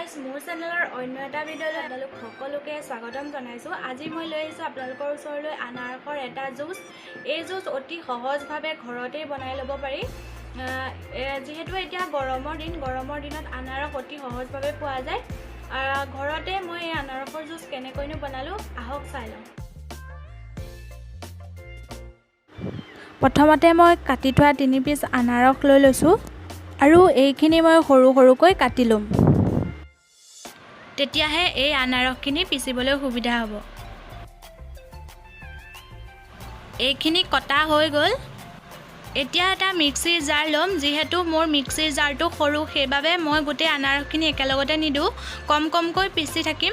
Guys মোৰ চেনেলৰ অন্য এটা ভিডিঅ'লৈ আপোনালোক সকলোকে স্বাগতম জনাইছো। আজি মই লৈ আহিছো আপোনালোকৰ ওচৰলৈ আনাৰসৰ এটা জুচ। এই জুচ অতি সহজভাৱে ঘৰতেই বনাই ল'ব পাৰি। যেহেতু এতিয়া গৰমৰ দিনত আনাৰস অতি সহজভাৱে পোৱা যায়। ঘৰতে মই এই আনাৰসৰ জুচ কেনেকৈনো বনালো আহক চাই লওঁ। প্ৰথমতে মই কাটি থোৱা 3 পিচ আনাৰস লৈ লৈছো আৰু এইখিনি মই সৰু সৰুকৈ কাটি লম। তেতিয়াহে এই আনাৰসখিনি পিচিবলৈ সুবিধা হ'ব। এইখিনি কটা হৈ গ'ল। এতিয়া এটা মিক্সিৰ জাৰ ল'ম। যিহেতু মোৰ মিক্সিৰ জাৰটো সৰু সেইবাবে মই গোটেই আনাৰসখিনি একেলগতে নিদিওঁ, কমকৈ পিচি থাকিম।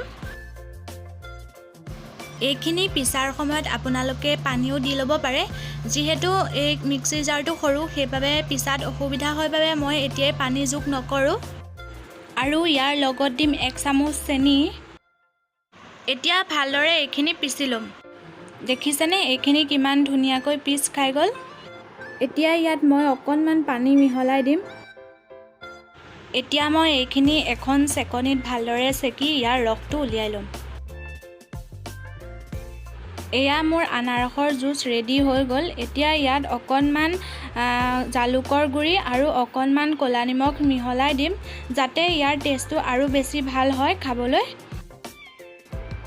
এইখিনি পিছাৰ সময়ত আপোনালোকে পানীও দি ল'ব পাৰে। যিহেতু এই মিক্সিৰ জাৰটো সৰু সেইবাবে পিছাত অসুবিধা হয় বাবে মই এতিয়াই পানী যোগ নকৰোঁ। আৰু ইয়াৰ লগত দিম 1 চামুচ চেনি। এতিয়া ভালদৰে এইখিনি পিচি ল'ম। দেখিছেনে এইখিনি কিমান ধুনীয়াকৈ পিচ খাই গ'ল। এতিয়া ইয়াত মই অকণমান পানী মিহলাই দিম। এতিয়া মই এইখিনি এখন চেকনিত ভালদৰে চেকি ইয়াৰ ৰসটো উলিয়াই ল'ম। এয়া মোৰ আনাৰসৰ জুচ ৰেডি হৈ গ'ল। এতিয়া ইয়াত অকণমান জালুকৰ গুড়ি আৰু অকণমান ক'লা নিমখ মিহলাই দিম, যাতে ইয়াৰ টেষ্টটো আৰু বেছি ভাল হয় খাবলৈ।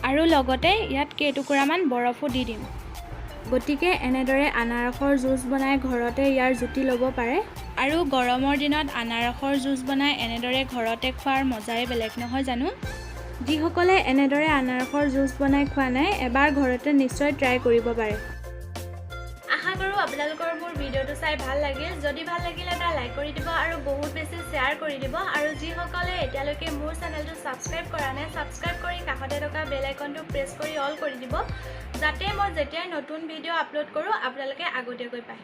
আৰু লগতে ইয়াত কেইটুকুৰামান বৰফো দি দিম। গতিকে এনেদৰে আনাৰসৰ জুচ বনাই ঘৰতে ইয়াৰ জুতি ল'ব পাৰে। আৰু গৰমৰ দিনত আনাৰসৰ জুচ বনাই এনেদৰে ঘৰতে খোৱাৰ মজাই বেলেগ নহয় জানো। যিসকলে এনেদৰে আনাৰসৰ জুচ বনাই খোৱা নাই, এবাৰ ঘৰতে নিশ্চয় ট্ৰাই কৰিব পাৰে। আশা কৰোঁ আপোনালোকৰ মোৰ ভিডিঅ'টো চাই ভাল লাগিল। যদি ভাল লাগিলে এটা লাইক কৰি দিব আৰু বহুত বেছি শ্বেয়াৰ কৰি দিব। আৰু যিসকলে এতিয়ালৈকে মোৰ চেনেলটো ছাবস্ক্ৰাইব কৰা নাই, ছাবস্ক্ৰাইব কৰি কাষতে থকা বেল আইকনটো প্ৰেছ কৰি অল কৰি দিব, যাতে মই যেতিয়াই নতুন ভিডিঅ' আপলোড কৰোঁ আপোনালোকে আগতীয়াকৈ পায়।